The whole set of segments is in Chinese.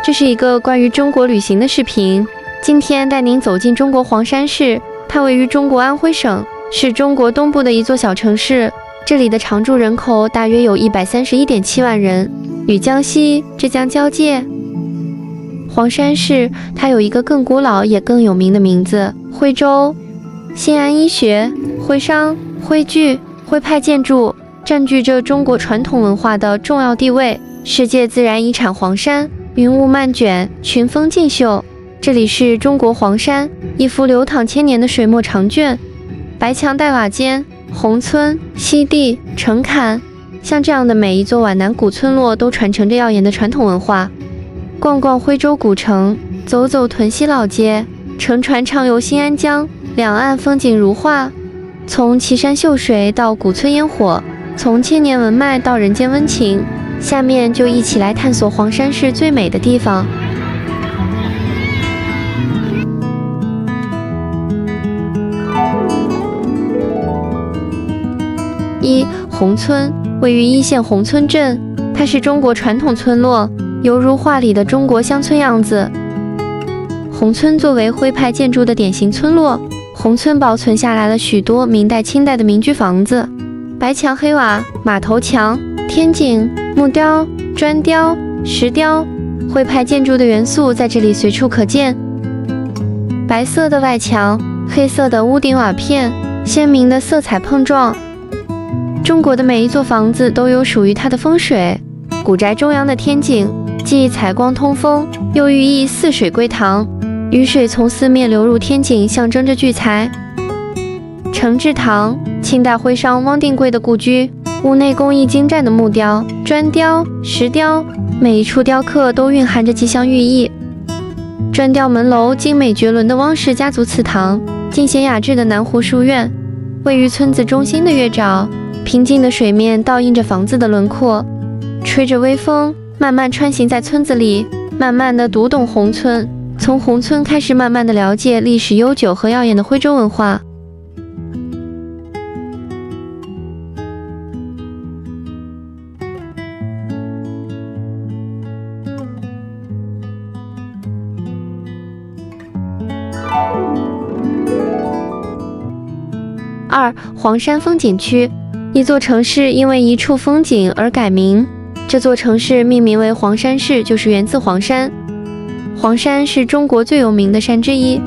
这是一个关于中国旅行的视频。今天带您走进中国黄山市，它位于中国安徽省，是中国东部的一座小城市。这里的常住人口大约有131.7万人，与江西、浙江交界。黄山市它有一个更古老也更有名的名字——徽州。新安医学、徽商、徽剧、徽派建筑占据着中国传统文化的重要地位。世界自然遗产黄山，云雾漫卷，群峰竞秀。这里是中国黄山，一幅流淌千年的水墨长卷，白墙黛瓦间，宏村、西递、城坎，像这样的每一座皖南古村落都传承着耀眼的传统文化。逛逛徽州古城，走走屯溪老街，乘船畅游新安江，两岸风景如画。从奇山秀水到古村烟火，从千年文脉到人间温情，下面就一起来探索黄山市最美的地方。一、宏村位于一线宏村镇，它是中国传统村落，犹如画里的中国乡村样子。宏村作为徽派建筑的典型村落，宏村保存下来了许多明代、清代的民居房子，白墙黑瓦、马头墙、天井、木雕、砖雕、石雕，徽派建筑的元素在这里随处可见。白色的外墙，黑色的屋顶瓦片，鲜明的色彩碰撞。中国的每一座房子都有属于它的风水。古宅中央的天井，既采光通风，又寓意四水归堂，雨水从四面流入天井，象征着聚财。承志堂，清代徽商汪定贵的故居，屋内工艺精湛的木雕、砖雕、石雕，每一处雕刻都蕴含着吉祥寓意。砖雕门楼，精美绝伦的汪氏家族祠堂，尽显雅致的南湖书院，位于村子中心的月沼，平静的水面倒映着房子的轮廓，吹着微风，慢慢穿行在村子里，慢慢地读懂宏村，从宏村开始慢慢地了解历史悠久和耀眼的徽州文化。二、黄山风景区，一座城市因为一处风景而改名。这座城市命名为黄山市，就是源自黄山。黄山是中国最有名的山之一，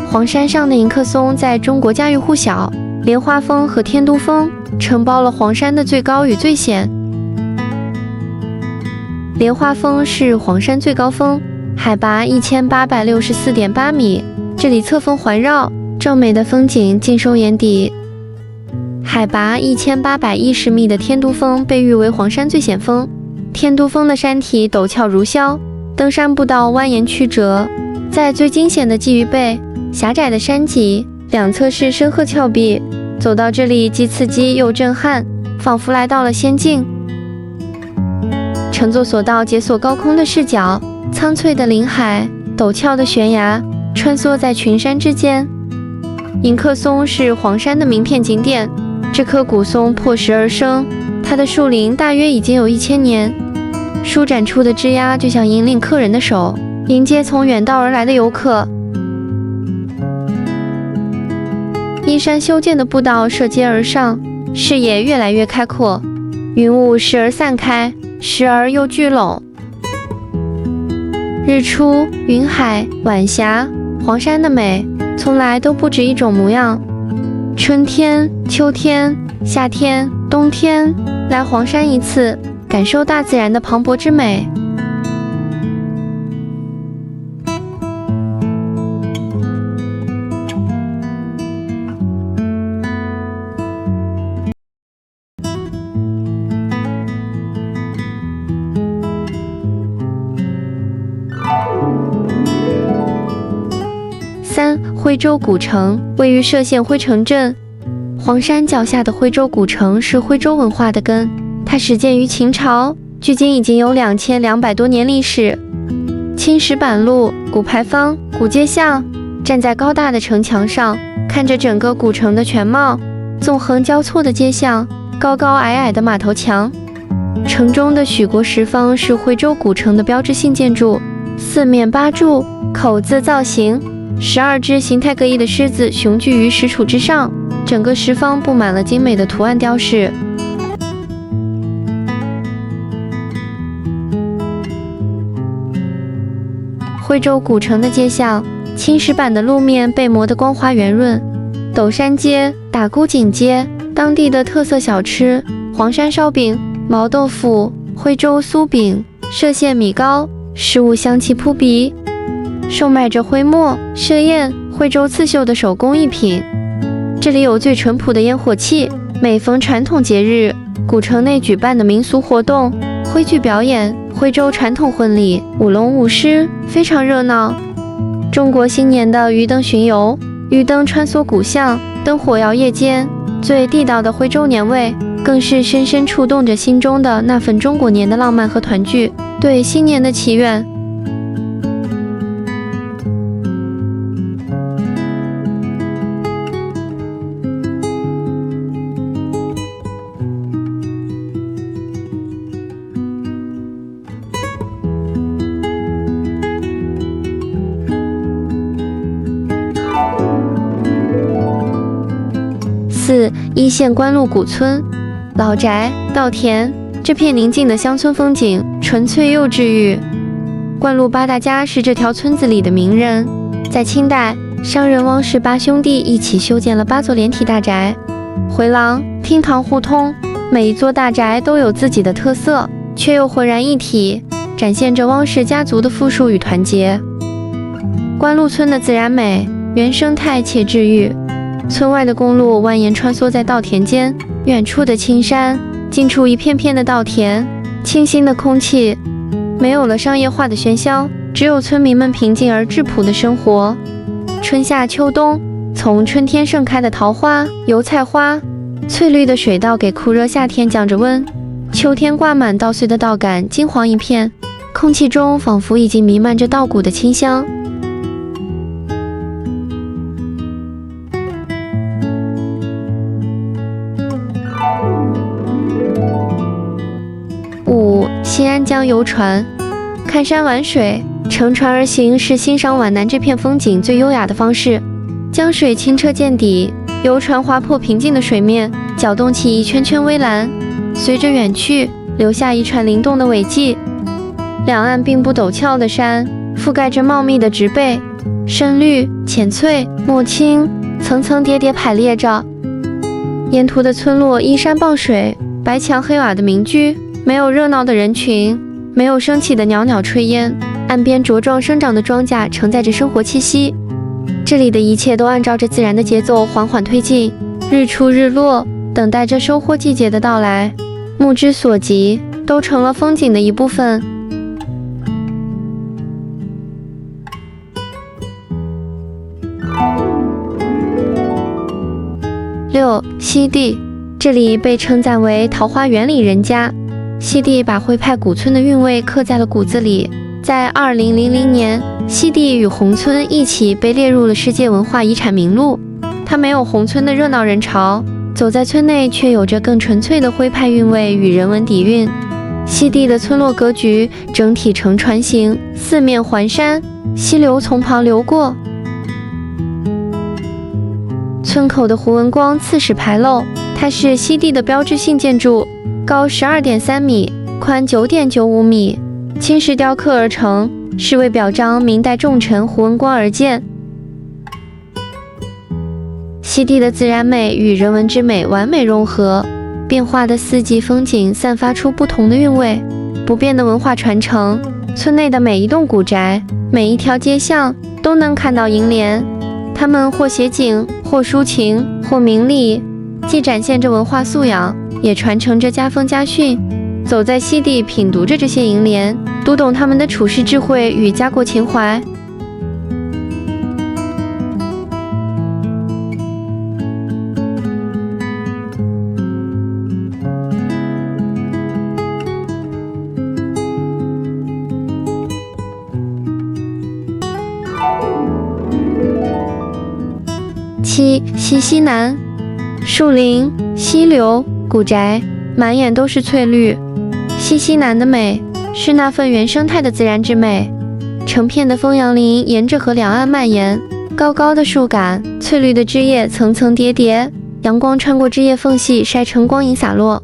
黄山上的迎客松在中国家喻户晓，莲花峰和天都峰承包了黄山的最高与最险。莲花峰是黄山最高峰，海拔1864.8米，这里侧峰环绕，壮美的风景尽收眼底。海拔1810米的天都峰被誉为黄山最险峰。天都峰的山体陡峭如削，登山步道蜿蜒曲折，在最惊险的鲫鱼背，狭窄的山脊两侧是深壑峭壁，走到这里既刺激又震撼，仿佛来到了仙境。乘坐索道解锁高空的视角，苍翠的林海，陡峭的悬崖，穿梭在群山之间。迎客松是黄山的名片景点，这棵古松破石而生，它的树龄大约已经有1000年，舒展出的枝桠就像引领客人的手，迎接从远道而来的游客。依山修建的步道涉阶而上，视野越来越开阔，云雾时而散开，时而又聚拢。日出、云海、晚霞，黄山的美从来都不止一种模样。春天、秋天、夏天、冬天，来黄山一次，感受大自然的磅礴之美。三、徽州古城位于歙县徽城镇。黄山脚下的徽州古城是徽州文化的根，它始建于秦朝，距今已经有2200多年历史。青石板路、古牌坊、古街巷，站在高大的城墙上，看着整个古城的全貌，纵横交错的街巷，高高矮矮的马头墙。城中的许国石坊是徽州古城的标志性建筑，四面八柱，口字造型，12只形态各异的狮子雄踞于石柱之上，整个石方布满了精美的图案雕饰。徽州古城的街巷，青石板的路面被磨得光滑圆润。斗山街、打姑井街，当地的特色小吃，黄山烧饼、毛豆腐、徽州酥饼、歙县米糕，食物香气扑鼻。售卖着徽墨、歙砚、徽州刺绣的手工艺品。这里有最淳朴的烟火气，每逢传统节日，古城内举办的民俗活动、徽剧表演、徽州传统婚礼、舞龙舞狮，非常热闹。中国新年的鱼灯巡游，鱼灯穿梭古巷，灯火摇夜间，最地道的徽州年味，更是深深触动着心中的那份中国年的浪漫和团聚，对新年的祈愿。4. 一线官路古村，老宅、稻田，这片宁静的乡村风景，纯粹又治愈。官路八大家是这条村子里的名人。在清代，商人汪氏8兄弟一起修建了8座连体大宅，回廊、厅堂互通，每一座大宅都有自己的特色，却又浑然一体，展现着汪氏家族的富庶与团结。官路村的自然美，原生态且治愈。村外的公路蜿蜒穿梭在稻田间，远处的青山，近处一片片的稻田，清新的空气，没有了商业化的喧嚣，只有村民们平静而质朴的生活。春夏秋冬，从春天盛开的桃花、油菜花，翠绿的水稻给酷热夏天降着温，秋天挂满稻穗的稻杆金黄一片，空气中仿佛已经弥漫着稻谷的清香。5. 西安江游船，看山玩水，乘船而行是欣赏皖南这片风景最优雅的方式。江水清澈见底，游船划破平静的水面，搅动起一圈圈微澜，随着远去，留下一串灵动的尾迹。两岸并不陡峭的山，覆盖着茂密的植被，深绿、浅翠、墨青，层层叠叠排列着。沿途的村落依山傍水，白墙黑瓦的民居，没有热闹的人群，没有升起的袅袅炊烟，岸边茁壮生长的庄稼承载着生活气息。这里的一切都按照着自然的节奏缓缓推进，日出日落，等待着收获季节的到来，目之所及，都成了风景的一部分。6. 西递，这里被称赞为桃花源里人家。西递把徽派古村的韵味刻在了骨子里。在2000年，西递与宏村一起被列入了世界文化遗产名录。它没有宏村的热闹人潮，走在村内却有着更纯粹的徽派韵味与人文底蕴。西递的村落格局整体呈船形，四面环山，溪流从旁流过。村口的胡文光刺史牌楼，它是西递的标志性建筑，高12.3米，宽9.95米，青石雕刻而成，是为表彰明代重臣胡文光而建。西递的自然美与人文之美完美融合，变化的四季风景散发出不同的韵味，不变的文化传承。村内的每一栋古宅，每一条街巷都能看到楹联，它们或写景，或抒情，或明理，既展现着文化素养，也传承着家风家训。走在西递，品读着这些楹联，读懂他们的处世智慧与家国情怀。7. 西溪南，树林、溪流、古宅，满眼都是翠绿。西溪南的美，是那份原生态的自然之美。成片的枫杨林沿着河两岸蔓延，高高的树干，翠绿的枝叶层层叠叠，阳光穿过枝叶缝隙，晒成光影洒落。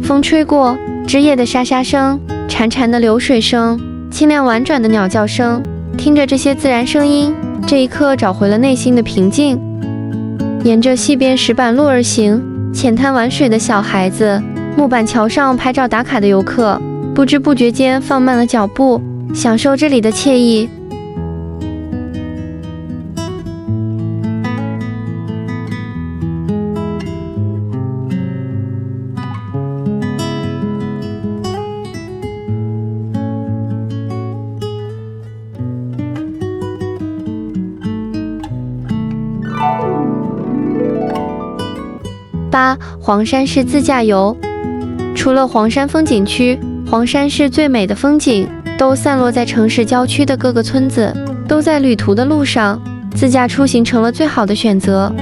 风吹过，枝叶的沙沙声，潺潺的流水声，清亮婉转的鸟叫声。听着这些自然声音，这一刻找回了内心的平静。沿着溪边石板路而行，浅滩玩水的小孩子，木板桥上拍照打卡的游客，不知不觉间放慢了脚步，享受这里的惬意。8. 黄山市自驾游。除了黄山风景区，黄山市最美的风景都散落在城市郊区的各个村子，都在旅途的路上，自驾出行成了最好的选择。